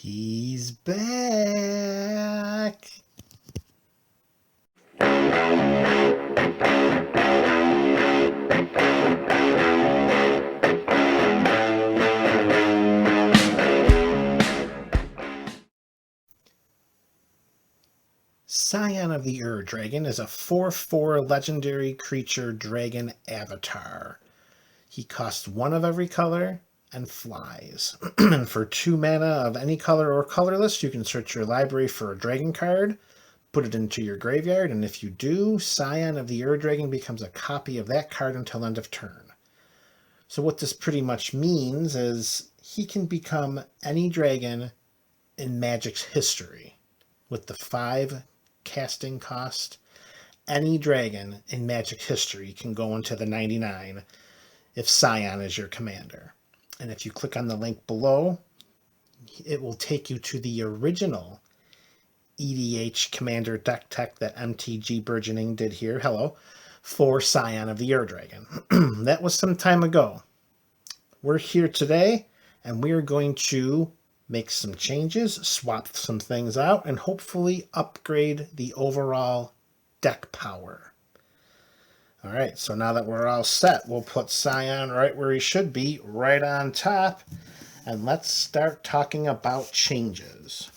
He's back. Scion of the Dragon is a 4/4 legendary creature dragon avatar. He costs 1 of every color and flies. And for 2 mana of any color or colorless, you can search your library for a dragon card, put it into your graveyard, and if you do, Scion of the Dragon becomes a copy of that card until end of turn. So what this pretty much means is he can become any dragon in Magic's history. With the 5 casting cost, any dragon in Magic history can go into the 99 if Scion is your commander. And if you click on the link below, it will take you to the original EDH commander deck tech that MTG Burgeoning did here, for Scion of the Dragon. That was some time ago. We're here today, and we are going to make some changes, swap some things out, and hopefully upgrade the overall deck power. All right, so now that we're all set, we'll put Scion right where he should be, right on top, and let's start talking about changes.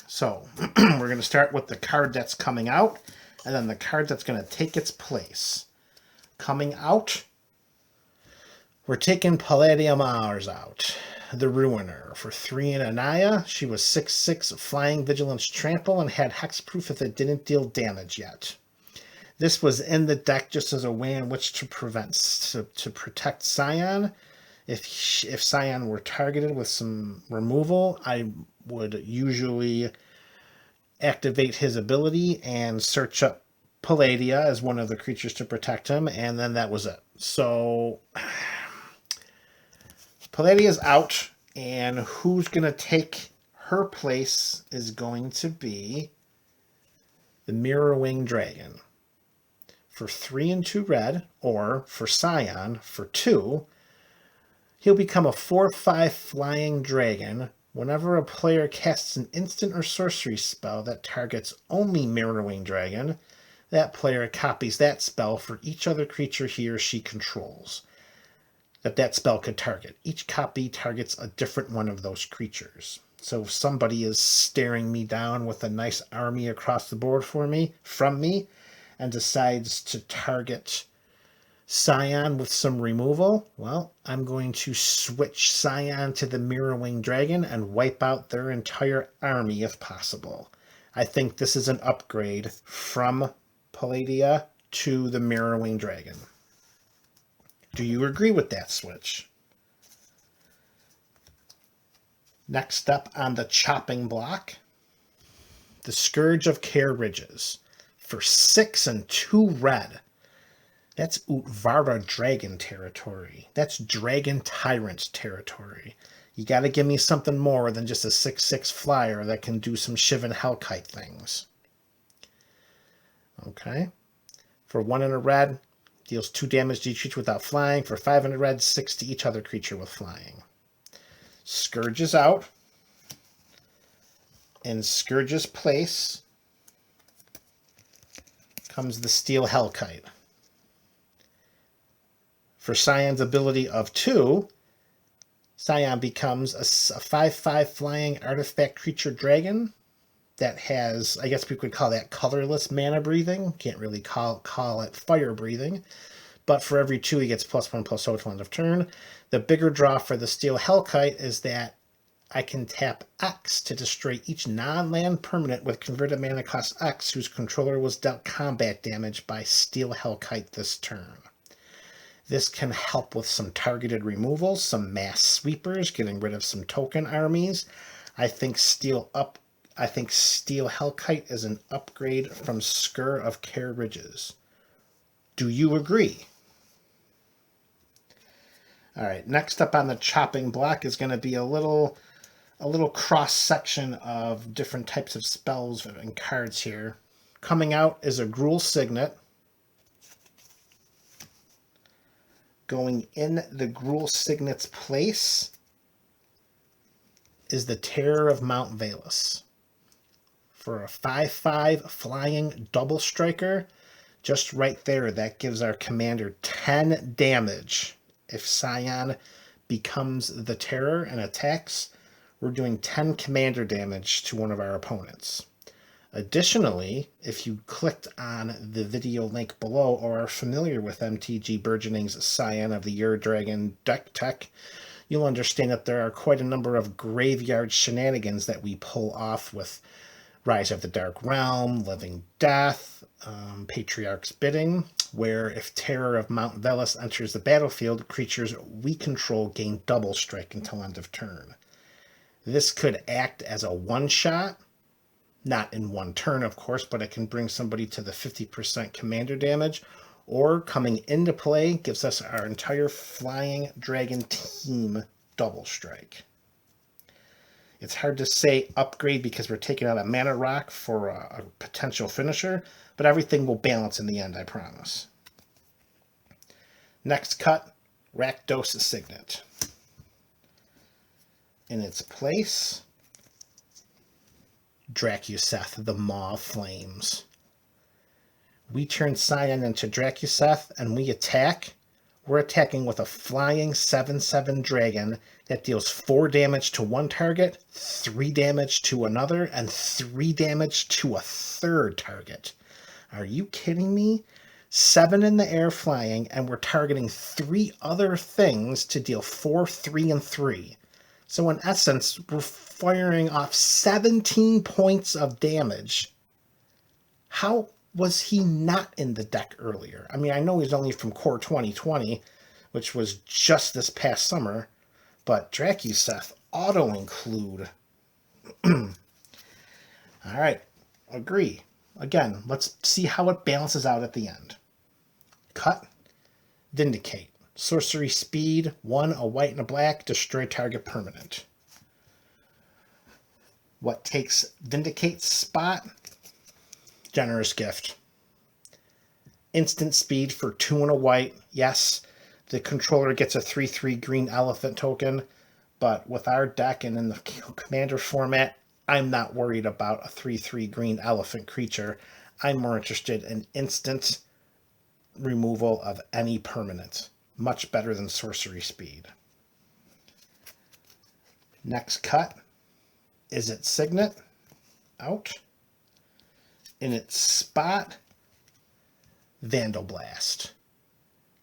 So we're going to start with the card that's coming out, and then the card that's going to take its place. Coming out, we're taking Palladium Mars out. The Ruiner for 3 and Anaya. She was 6/6 Flying Vigilance Trample and had hexproof if it didn't deal damage yet. This was in the deck just as a way in which to protect Scion. If Scion were targeted with some removal, I would usually activate his ability and search up Palladia as one of the creatures to protect him, and then that was it. So Palladia's out, and who's going to take her place is going to be the Mirror-Wing Dragon. For 3 and 2 red, or for Scion, for 2, he'll become a 4/5 flying dragon. Whenever a player casts an instant or sorcery spell that targets only Mirror-Wing Dragon, that player copies that spell for each other creature he or she controls that spell could target. Each copy targets a different one of those creatures. So if somebody is staring me down with a nice army across the board from me, and decides to target Scion with some removal, well, I'm going to switch Scion to the Mirror-Wing Dragon and wipe out their entire army if possible. I think this is an upgrade from Palladia to the Mirror-Wing Dragon. Do you agree with that switch? Next up on the chopping block, the Scourge of Care Ridges. For 6 and 2 red. That's Utvara Dragon territory. That's Dragon Tyrant territory. You got to give me something more than just a 6/6 flyer that can do some Shivan Hellkite things. Okay. For 1 and a red, deals 2 damage to each creature without flying. For 5 and a red, 6 to each other creature with flying. Scourge is out. In Scourge's place comes the Steel Hellkite. For Scion's ability of 2, Scion becomes a 5/5 flying artifact creature dragon that has, I guess we could call that colorless mana breathing. Can't really call it fire breathing. But for every 2, he gets +1/+0 till end of turn. The bigger draw for the Steel Hellkite is that I can tap X to destroy each non-land permanent with converted mana cost X whose controller was dealt combat damage by Steel Hellkite this turn. This can help with some targeted removals, some mass sweepers, getting rid of some token armies. I think Steel Hellkite is an upgrade from Scourge of Care Ridges. Do you agree? All right, next up on the chopping block is going to be a little cross-section of different types of spells and cards here. Coming out is a Gruel Cygnet. Going in the Gruel Cygnet's place is the Terror of Mount Valus. For a 5/5 flying double striker, just right there, that gives our commander 10 damage. If Scion becomes the Terror and attacks, we're doing 10 commander damage to one of our opponents. Additionally, if you clicked on the video link below or are familiar with MTG Burgeoning's Scion of the Ur Dragon deck tech, you'll understand that there are quite a number of graveyard shenanigans that we pull off with Rise of the Dark Realm, Living Death, Patriarch's Bidding, where if Terror of Mount Velus enters the battlefield, creatures we control gain double strike until end of turn. This could act as a one-shot, not in one turn, of course, but it can bring somebody to the 50% commander damage, or coming into play gives us our entire Flying Dragon team double strike. It's hard to say upgrade because we're taking out a mana rock for a potential finisher, but everything will balance in the end, I promise. Next cut, Rakdos Cygnet. In its place, Dracuseth, the Maw of Flames. We turn Scion into Dracuseth and we attack. We're attacking with a flying 7/7 dragon that deals 4 damage to one target, 3 damage to another, and 3 damage to a third target. Are you kidding me? 7 in the air flying, and we're targeting 3 other things to deal 4, 3, and 3. So in essence, we're firing off 17 points of damage. How was he not in the deck earlier? I mean, I know he's only from Core 2020, which was just this past summer, but Dracuseth auto-include. All right, agree. Again, let's see how it balances out at the end. Cut, Vindicate. Sorcery speed, 1, a white and a black, destroy target permanent. What takes Vindicate's spot? Generous Gift. Instant speed for 2 and a white. Yes, the controller gets a 3/3 green elephant token, but with our deck and in the commander format, I'm not worried about a 3/3 green elephant creature. I'm more interested in instant removal of any permanent. Much better than sorcery speed. Next cut. Is it Cygnet? Out. In its spot, Vandal Blast.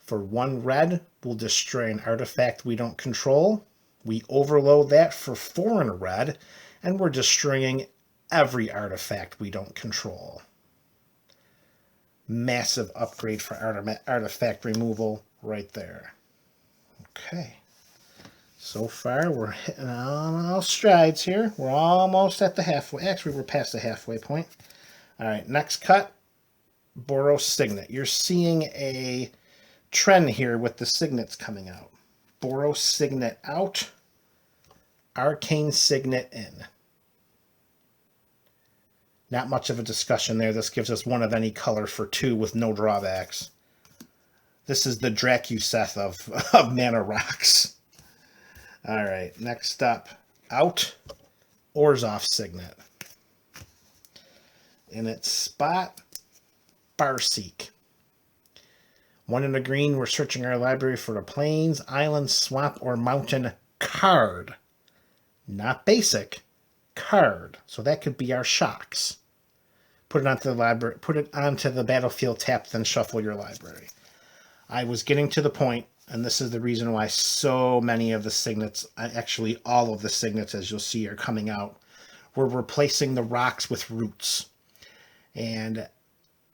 For 1 red, we'll destroy an artifact we don't control. We overload that for 4 in a red, and we're destroying every artifact we don't control. Massive upgrade for artifact removal right there. Okay. So far, we're hitting on all strides here. We're almost at the halfway. Actually, we're past the halfway point. All right, next cut, Boros Cygnet. You're seeing a trend here with the Cygnets coming out. Boros Cygnet out, Arcane Cygnet in. Not much of a discussion there. This gives us 1 of any color for 2 with no drawbacks. This is the Dracuseth of mana rocks. All right, next up, out, Orzhov Cygnet. In its spot, Barseek. 1 in a green, we're searching our library for a plains, island, swamp, or mountain card. Not basic, card. So that could be our shocks. Put it onto the library, put it onto the battlefield tap, then shuffle your library. I was getting to the point, and this is the reason why so many of the Cygnets, actually all of the Cygnets, as you'll see, are coming out. We're replacing the rocks with roots. And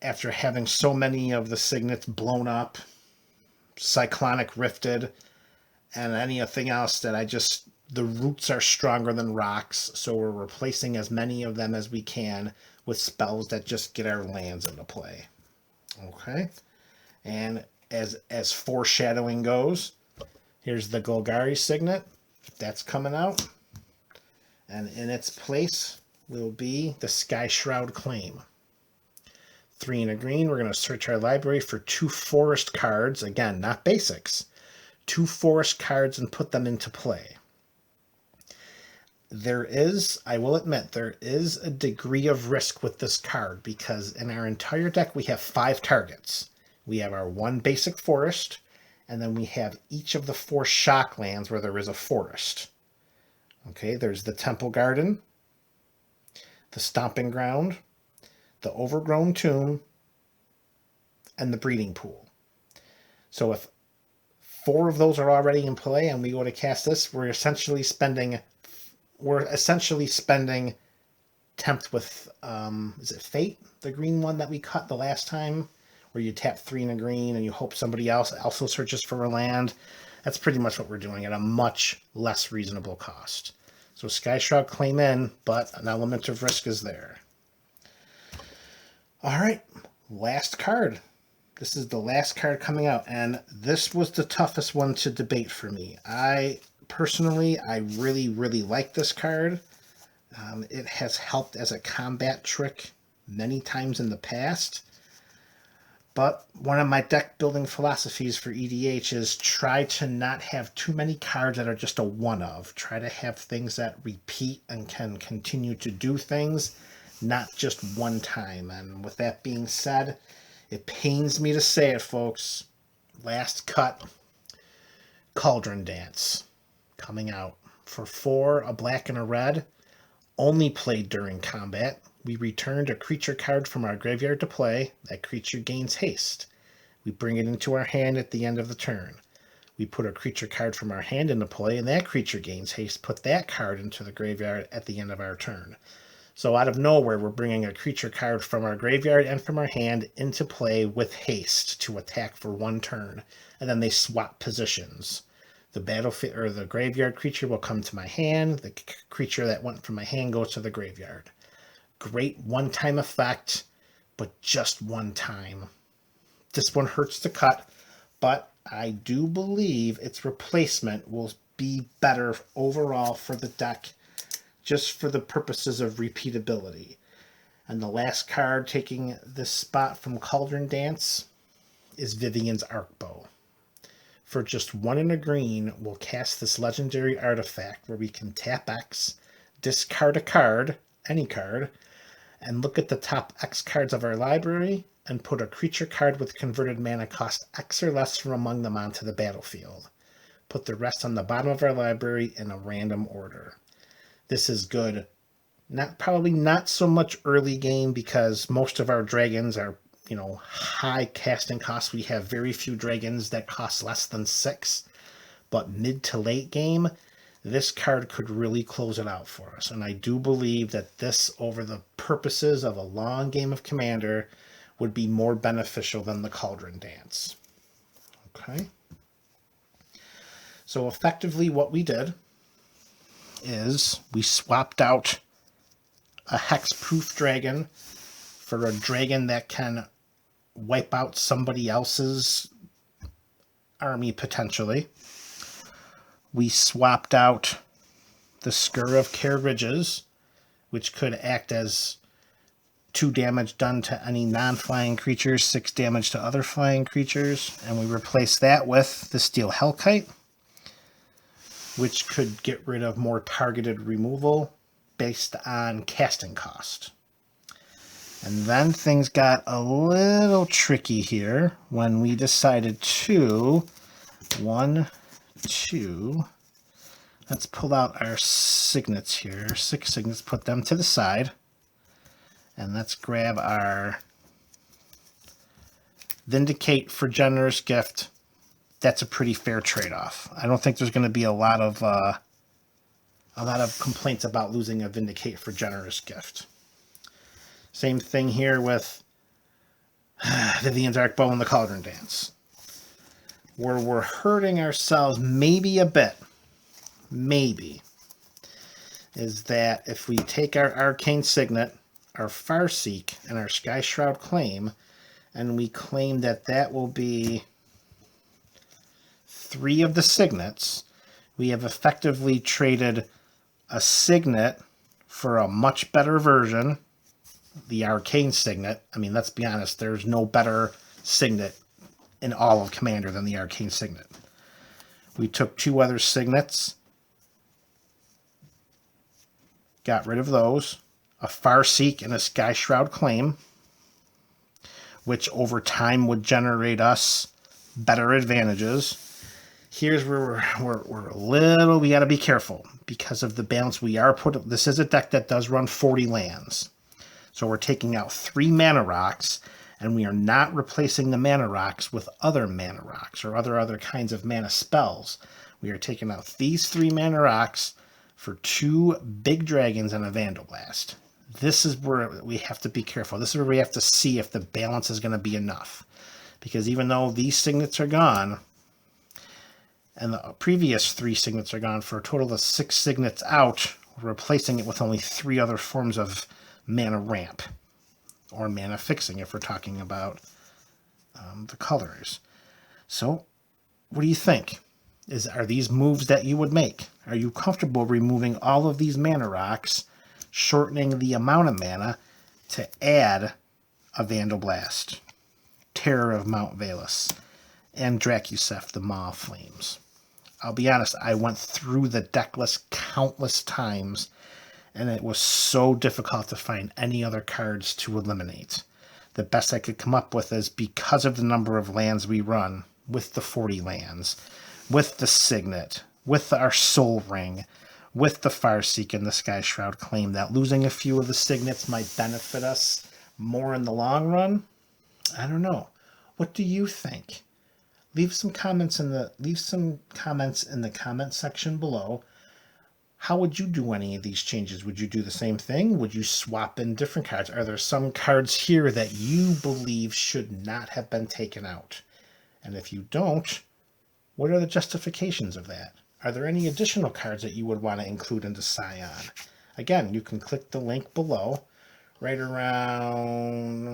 after having so many of the Cygnets blown up, cyclonic rifted, and anything else that the roots are stronger than rocks, so we're replacing as many of them as we can with spells that just get our lands into play. Okay? And as foreshadowing goes, here's the Golgari Cygnet. That's coming out. And in its place will be the Skyshroud Claim. 3 in a green, we're going to search our library for 2 forest cards. Again, not basics. 2 forest cards and put them into play. I will admit, there is a degree of risk with this card because in our entire deck we have 5 targets. We have our 1 basic forest, and then we have each of the 4 shock lands where there is a forest. Okay, there's the Temple Garden, the Stomping Ground, the Overgrown Tomb, and the Breeding Pool. So if 4 of those are already in play and we go to cast this, we're essentially spending Tempt with, is it Fate? The green one that we cut the last time, where you tap 3 and a green and you hope somebody else also searches for a land. That's pretty much what we're doing at a much less reasonable cost. So Skyshroud claim in, but an element of risk is there. All right, last card. This is the last card coming out, and this was the toughest one to debate for me. Personally, I really, really like this card. It has helped as a combat trick many times in the past. But one of my deck building philosophies for EDH is try to not have too many cards that are just a one-of. Try to have things that repeat and can continue to do things, not just one time. And with that being said, it pains me to say it, folks. Last cut, Cauldron Dance, coming out. For 4, a black and a red, only played during combat. We returned a creature card from our graveyard to play. That creature gains haste. We bring it into our hand at the end of the turn. We put a creature card from our hand into play, and that creature gains haste. Put that card into the graveyard at the end of our turn. So out of nowhere, we're bringing a creature card from our graveyard and from our hand into play with haste to attack for 1 turn, and then they swap positions. The battlefield or the graveyard creature will come to my hand. The creature that went from my hand goes to the graveyard. Great one-time effect, but just one time. This one hurts to cut, but I do believe its replacement will be better overall for the deck, just for the purposes of repeatability. And the last card taking this spot from Cauldron Dance is Vivians Art Bow. For just 1 and a green, we'll cast this legendary artifact where we can tap X, discard a card, any card, and look at the top X cards of our library and put a creature card with converted mana cost X or less from among them onto the battlefield. Put the rest on the bottom of our library in a random order. This is good. Probably not so much early game because most of our dragons are, high casting costs. We have very few dragons that cost less than 6, but mid to late game, this card could really close it out for us. And I do believe that this, over the purposes of a long game of Commander, would be more beneficial than the Cauldron Dance. Okay. So effectively what we did is we swapped out a hexproof dragon for a dragon that can wipe out somebody else's army potentially. We swapped out the Scourge of Care Ridges, which could act as 2 damage done to any non-flying creatures, 6 damage to other flying creatures, and we replaced that with the Steel Hellkite, which could get rid of more targeted removal based on casting cost. And then things got a little tricky here when we decided to, 1, 2, let's pull out our signets here, 6 signets, put them to the side, and let's grab our Vindicate for Generous Gift. That's a pretty fair trade-off. I don't think there's going to be a lot of complaints about losing a Vindicate for Generous Gift. Same thing here with Vivians Art Bow and the Cauldron Dance. Where we're hurting ourselves maybe a bit, is that if we take our Arcane Signet, our Farseek, and our Skyshroud claim, and we claim that that will be 3 of the signets, we have effectively traded a signet for a much better version, the Arcane Signet. I mean, let's be honest, there's no better signet in all of Commander than the Arcane Signet. We took 2 other signets got rid of those. A Farseek and a Skyshroud claim, which over time would generate us better advantages. Here's where we're a little, we got to be careful because of the balance we are putting. This is a deck that does run 40 lands. So we're taking out 3 mana rocks, and we are not replacing the mana rocks with other mana rocks or other kinds of mana spells. We are taking out these 3 mana rocks for 2 big dragons and a Vandal Blast. This is where we have to be careful. This is where we have to see if the balance is going to be enough. Because even though these signets are gone, and the previous 3 signets are gone for a total of 6 signets out, we're replacing it with only 3 other forms of mana ramp. Or mana fixing if we're talking about the colors. So, what do you think? Are these moves that you would make? Are you comfortable removing all of these mana rocks, shortening the amount of mana to add a Vandal Blast, Terror of Mount Valus, and Dracusef, the Maw of Flames? I'll be honest, I went through the deck list countless times, and it was so difficult to find any other cards to eliminate. The best I could come up with is because of the number of lands we run, with the 40 lands, with the Cygnet, with our Soul Ring, with the Farseek and the Skyshroud claim, that losing a few of the Cygnets might benefit us more in the long run. I don't know. What do you think? Leave some comments in the comment section below. How would you do any of these changes? Would you do the same thing? Would you swap in different cards? Are there some cards here that you believe should not have been taken out? And if you don't, what are the justifications of that? Are there any additional cards that you would want to include into Scion? Again, you can click the link below. Right around,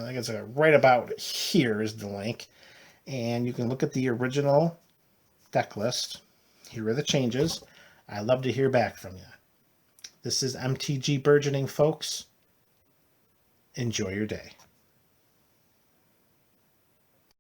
I guess right about here is the link. And you can look at the original deck list. Here are the changes. I'd love to hear back from you. This is MTG Burgeoning, folks. Enjoy your day.